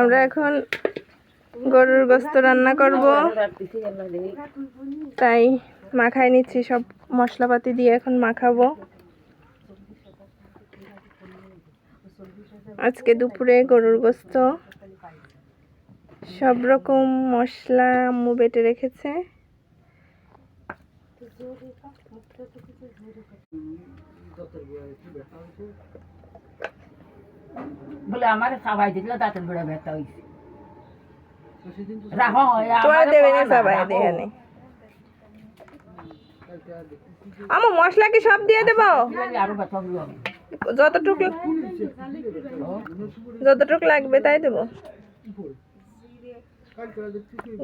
আমরা এখন গরুর গোশত রান্না করব, তাই মাখাই নিচ্ছি। সব মশলাপাতি দিয়ে এখন মাখাবো। আজকে দুপুরে গরুর গোশত, সব রকম মশলা আম্মু বেটে রেখেছে। বলে আমার সবাই দিল দাঁতের গোড়া ব্যথা হইছে। তোরা দেবে না সবাই দেখানে। আমু মশলা কি সব দিয়ে দেবো? যতটুকু লাগবে তাই দেবো।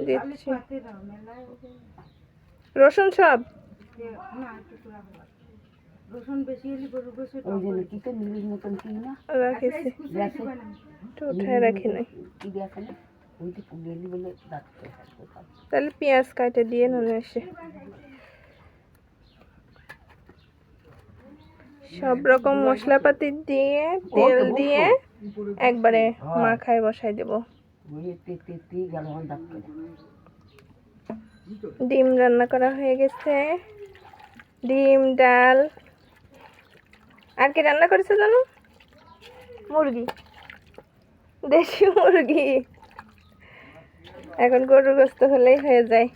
দিচ্ছি রসুন সব। রসুন বেশি হলে গরু গোশত ওই জন্য কি তো নীল মতন কি না রাখিছি, তো উঠায় রাখি নাই। কি দেখে না ওই যে পুলিলি বলে দাঁত। তাহলে পেঁয়াজ কাটে দিয়ে নলে এসে সব রকম মশলাপাতি দিয়ে তেল দিয়ে একবারে মাখায় বসাই দেব। ডিম রান্না করা হয়ে গেছে, ডিম, ডাল। আর কি রান্না করেছে জানো? মুরগি, দেশি মুরগি। এখন গরুর গোশত হলেই হয়ে যায়।